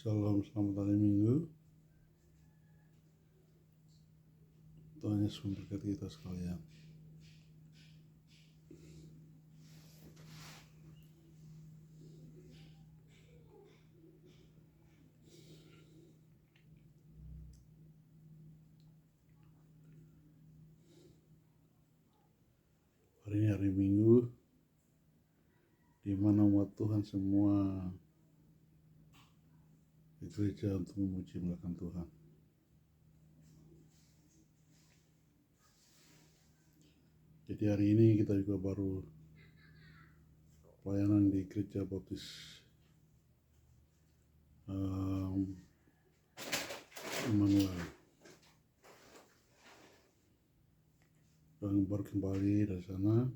Shalom, selamat hari Minggu. Tuhan Yesus memberkati kita sekalian. Hari ini hari Minggu, di mana umat Tuhan semua di gereja untuk memuji memuliakan Tuhan. Jadi hari ini kita juga baru pelayanan di gereja baptis Immanuel. Dan baru kembali dari sana,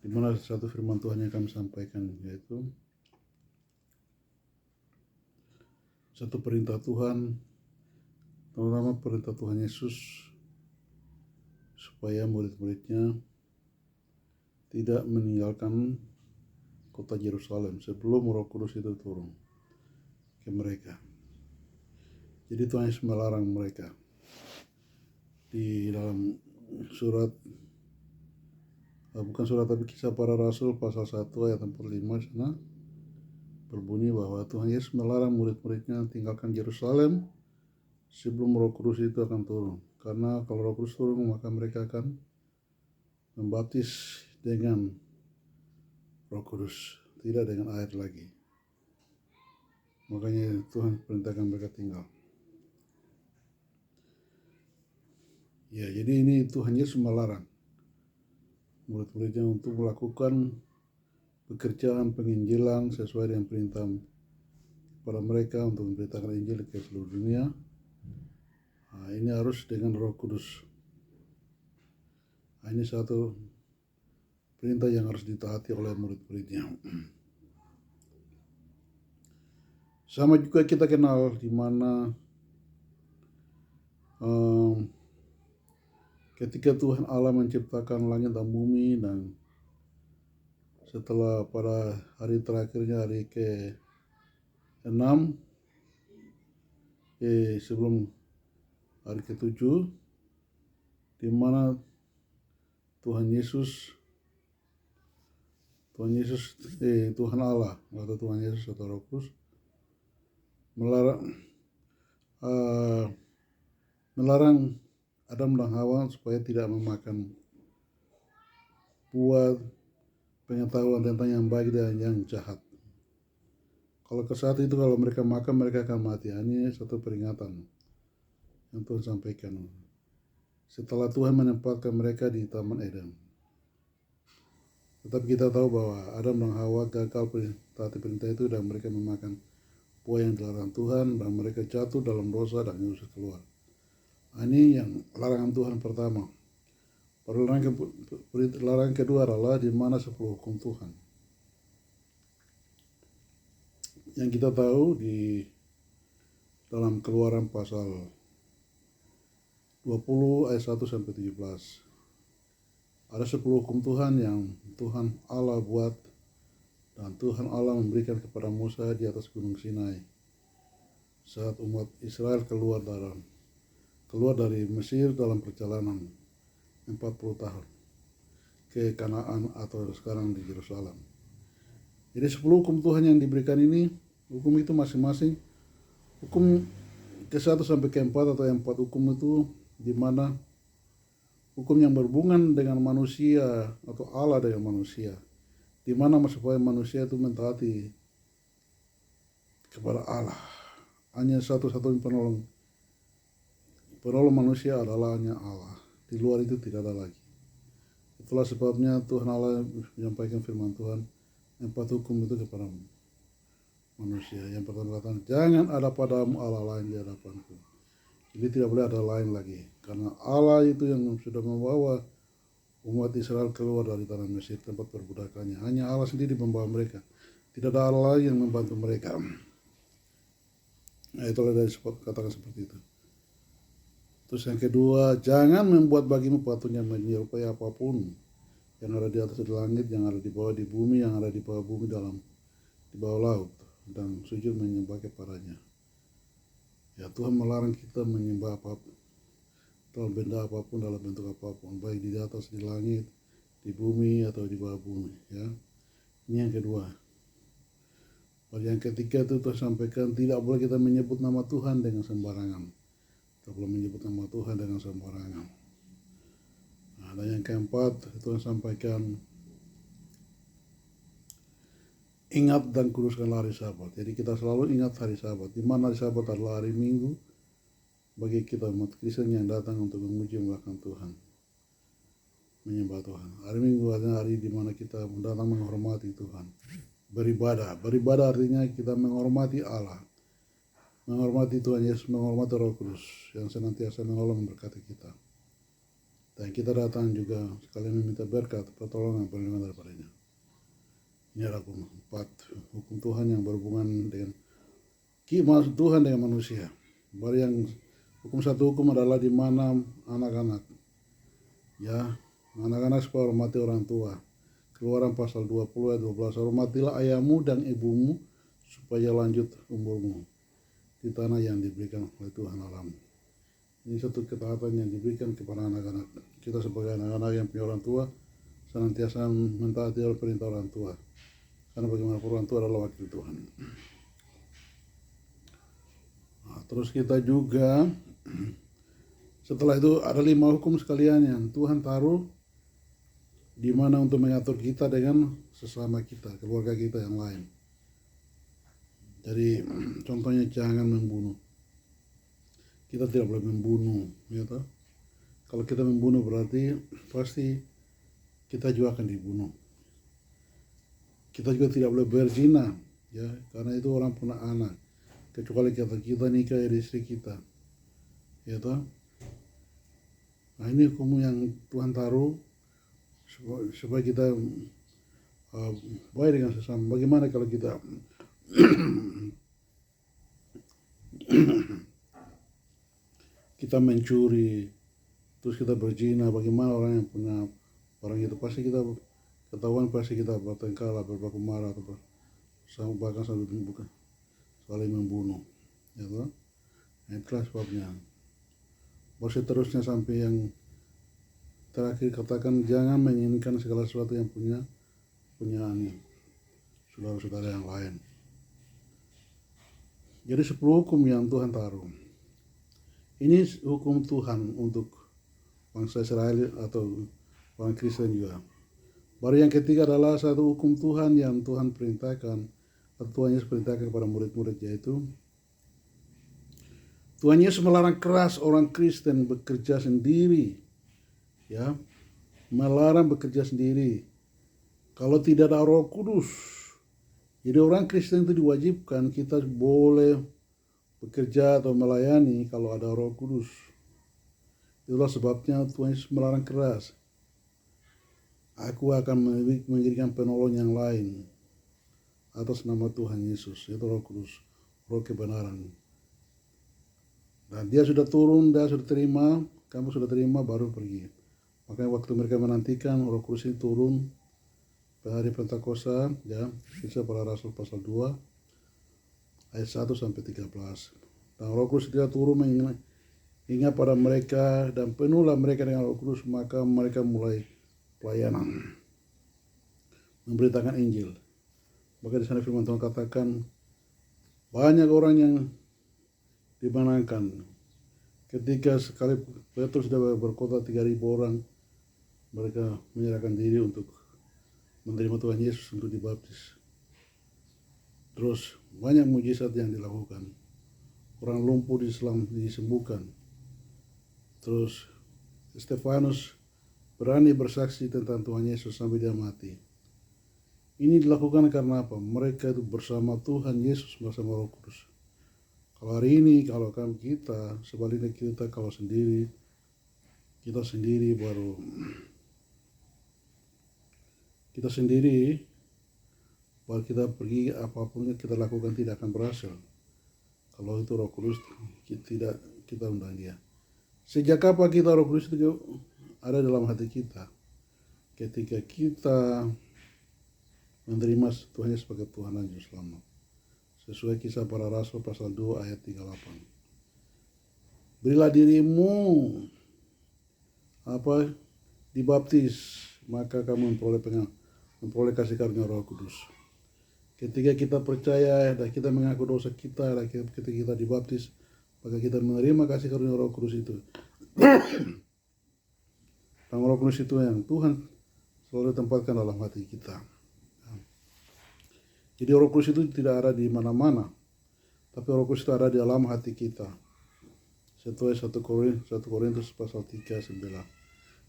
di mana satu firman Tuhan yang kami sampaikan, yaitu satu perintah Tuhan, terutama perintah Tuhan Yesus, supaya murid-muridnya tidak meninggalkan kota Yerusalem sebelum Roh Kudus itu turun ke mereka. Jadi Tuhan Yesus melarang mereka di dalam surat, bukan surat tapi Kisah Para Rasul pasal 1 ayat 45 sana berbunyi bahwa Tuhan Yesus melarang murid-muridnya tinggalkan Yerusalem sebelum Roh Kudus itu akan turun. Karena kalau Roh Kudus turun maka mereka akan membaptis dengan Roh Kudus, tidak dengan air lagi. Makanya Tuhan perintahkan mereka tinggal. Ya, jadi ini Tuhan Yesus melarang murid-muridnya untuk melakukan pekerjaan penginjilan sesuai dengan perintah kepada mereka untuk memberitakan Injil ke seluruh dunia. Nah, ini harus dengan Roh Kudus. Nah, ini satu perintah yang harus ditaati oleh murid-muridnya. Sama juga kita kenal di mana ketika Tuhan Allah menciptakan langit dan bumi, dan setelah pada hari terakhirnya, hari ke-6, sebelum hari ke-7, di mana Tuhan Allah atau Tuhan Yesus atau Roh Kudus melarang Adam dan Hawa supaya tidak memakan buah pengetahuan tentang yang baik dan yang jahat. Kalau ke saat itu kalau mereka makan, mereka akan mati. Ini satu peringatan yang Tuhan sampaikan setelah Tuhan menempatkan mereka di Taman Eden. Tetapi kita tahu bahwa Adam dan Hawa gagal taati perintah itu dan mereka memakan buah yang dilarang Tuhan, dan mereka jatuh dalam dosa dan Yesus keluar. Ini yang larangan Tuhan pertama. Larangan kedua adalah di mana 10 hukum Tuhan. Yang kita tahu di dalam Keluaran pasal 20 ayat 1 sampai 17. Ada 10 hukum Tuhan yang Tuhan Allah buat dan Tuhan Allah memberikan kepada Musa di atas Gunung Sinai saat umat Israel keluar dari Mesir dalam perjalanan 40 tahun ke Kanaan atau sekarang di Yerusalem. Jadi 10 hukum Tuhan yang diberikan ini, hukum itu masing-masing, hukum ke-1 sampai ke-4 atau yang 4 hukum itu di mana hukum yang berhubungan dengan manusia atau Allah dengan manusia, di mana supaya manusia itu mentaati kepada Allah. Hanya satu-satunya penolong manusia adalah hanya Allah. Di luar itu tidak ada lagi. Itulah sebabnya Tuhan Allah menyampaikan firman Tuhan 4 hukum itu kepada manusia. Yang pertama kata, jangan ada padamu Allah lain di hadapanku. Jadi tidak boleh ada lain lagi. Karena Allah itu yang sudah membawa umat Israel keluar dari tanah Mesir, tempat perbudakannya. Hanya Allah sendiri membawa mereka. Tidak ada Allah lain yang membantu mereka. Nah, itulah dari katakan seperti itu. Terus yang kedua, jangan membuat bagimu patung yang menyerupai apapun yang ada di atas di langit, yang ada di bawah di bumi, yang ada di bawah bumi dalam di bawah laut dan sujud menyembah kepadanya. Ya, Tuhan melarang kita menyembah apapun, dalam benda apapun, dalam bentuk apapun, baik di atas, di langit, di bumi atau di bawah bumi. Ya, ini yang kedua. Pada yang ketiga itu Tuhan sampaikan tidak boleh kita menyebut nama Tuhan dengan sembarangan. Tidak boleh menyebut nama Tuhan dengan sembarangan. Nah, dan yang keempat Tuhan sampaikan ingat dan kuduskanlah hari Sabat. Jadi kita selalu ingat hari Sabat. Di mana hari Sabat adalah hari Minggu bagi kita umat Kristen yang datang untuk memuji memuliakan Tuhan, menyembah Tuhan. Hari Minggu adalah hari di mana kita datang menghormati Tuhan, beribadah. Beribadah artinya kita menghormati Allah, menghormati Tuhan Yesus, menghormati Roh Kudus yang senantiasa menolong memberkati kita. Dan kita datang juga sekalian meminta berkat, pertolongan, perlindungan daripadanya. Ini adalah hukum Tuhan yang berhubungan dengan Tuhan dengan manusia. Baru yang satu hukum adalah di mana anak-anak, ya, anak-anak supaya hormati orang tua. Keluaran pasal 20 ayat 12, hormatilah ayahmu dan ibumu supaya lanjut umurmu di tanah yang diberikan oleh Tuhan Allahmu. Ini satu ketaatan yang diberikan kepada anak-anak. Kita sebagai anak-anak yang punya orang tua senantiasa mentaati perintah orang tua. Karena bagaimana orang tua adalah wakil Tuhan. Nah, terus kita juga setelah itu ada 5 hukum sekalian yang Tuhan taruh di mana untuk mengatur kita dengan sesama kita, keluarga kita yang lain. Jadi contohnya jangan membunuh. Kita tidak boleh membunuh, ya toh? Kalau kita membunuh berarti pasti kita juga akan dibunuh. Kita juga tidak boleh berzina, ya, karena itu orang punya anak. Kecuali kita nikah dari istri kita, ya toh. Nah, ini hukum yang Tuhan taruh supaya kita baik dengan sesama. Bagaimana kalau kita kita mencuri, terus kita berzina? Bagaimana orang yang punya orang itu? Pasti kita ketahuan, pasti kita bertengkar, berbaku marah, atau bahkan sampai saling membunuh, ya toh. Itulah sebabnya. Baru seterusnya sampai yang terakhir katakan jangan menginginkan segala sesuatu yang punya saudara-saudara yang lain. Jadi 10 hukum yang Tuhan taruh. Ini hukum Tuhan untuk bangsa Israel atau orang Kristen juga. Baru yang ketiga adalah satu hukum Tuhan yang Tuhan perintahkan, atau Tuhan Yesus perintahkan kepada murid-murid, yaitu Tuhan Yesus melarang keras orang Kristen bekerja sendiri, ya, melarang bekerja sendiri kalau tidak ada Roh Kudus. Jadi orang Kristen itu diwajibkan kita boleh bekerja atau melayani kalau ada Roh Kudus. Itulah sebabnya Tuhan Yesus melarang keras. Aku akan menjadikan penolong yang lain atas nama Tuhan Yesus, yaitu Roh Kudus, Roh kebenaran. Dan dia sudah turun, dia sudah terima, kamu sudah terima, baru pergi. Makanya waktu mereka menantikan Roh Kudus ini turun pada hari Pentakosta, ya, Kisah Para Rasul pasal 2 ayat 1 sampai 13. Dan Roh Kudus tidak turun mengingat pada mereka dan penuhlah mereka dengan Roh Kudus, maka mereka mulai pelayanan, memberitakan Injil. Maka di sana firman Tuhan katakan banyak orang yang dimenangkan. Ketika sekali Petrus sudah berkota 3.000 orang, mereka menyerahkan diri untuk menerima Tuhan Yesus untuk dibaptis. Terus banyak mujizat yang dilakukan. Orang lumpuh disembuhkan. Terus Stefanus berani bersaksi tentang Tuhan Yesus sampai dia mati. Ini dilakukan karena apa? Mereka itu bersama Tuhan Yesus, bersama Roh Kudus. Kalau hari ini, kalau kita, sebaliknya kita kalau sendiri, kita sendiri baru kita pergi, apapun yang kita lakukan tidak akan berhasil. Kalau itu Roh Kudus tidak kita undang dia. Sejak kapan kita Roh Kudus itu ada dalam hati kita? Ketika kita menerima Tuhan Yesus sebagai Tuhan dan Juru Selamat. Sesuai Kisah Para Rasul pasal 2 ayat 38. Berilah dirimu dibaptis, maka kamu memperoleh kasih karunia Roh Kudus. Ketika kita percaya dan kita mengaku dosa kita, dan ketika kita dibaptis, maka kita menerima kasih karunia Roh Kudus itu. Dan Roh Kudus itu yang Tuhan selalu tempatkan dalam hati kita. Jadi Roh Kudus itu tidak ada di mana-mana, tapi Roh Kudus itu ada di dalam hati kita. Sesuai 1 Korintus pasal 3:9.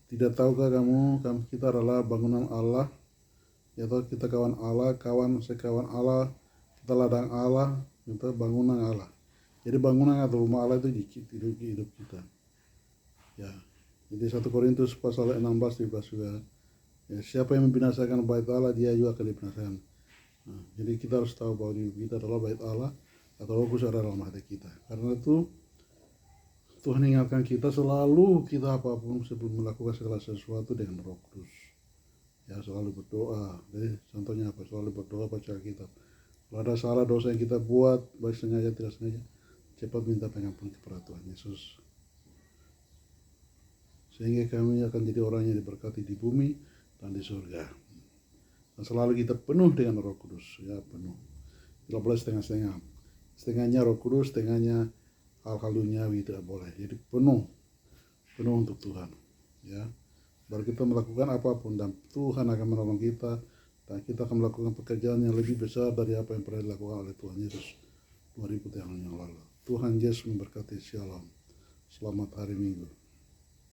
Tidak tahukah kamu kita adalah bangunan Allah, yaitu kita kawan Allah, sekawan Allah, kita ladang Allah, kita bangunan Allah. Jadi bangunan atau rumah Allah itu di hidup kita. Ya. Jadi 1 Korintus pasal 16 juga. Ya, siapa yang membinasakan bait Allah, dia juga akan dibinasakan. Nah, jadi kita harus tahu bahwa kita adalah bait Allah atau Roh Kudus ada dalam hati kita. Karena itu Tuhan ingatkan kita selalu, kita apapun sebelum melakukan segala sesuatu dengan Roh Kudus. Ya, selalu berdoa. Jadi contohnya apa? Selalu berdoa, baca Alkitab. Kalau ada salah dosa yang kita buat, baik sengaja tidak sengaja, cepat minta pengampunan kepada Tuhan Yesus. Sehingga kami akan jadi orang yang diberkati di bumi dan di surga. Dan selalu kita penuh dengan Roh Kudus, ya penuh. Tidak boleh setengah-setengah. Setengahnya Roh Kudus, setengahnya hal-hal duniawi, tidak boleh. Jadi penuh untuk Tuhan. Ya, baru kita melakukan apapun dan Tuhan akan menolong kita dan kita akan melakukan pekerjaan yang lebih besar dari apa yang pernah dilakukan oleh Tuhan Yesus 2000 tahun yang lalu. Tuhan Yesus memberkati. Shalom. Selamat hari Minggu.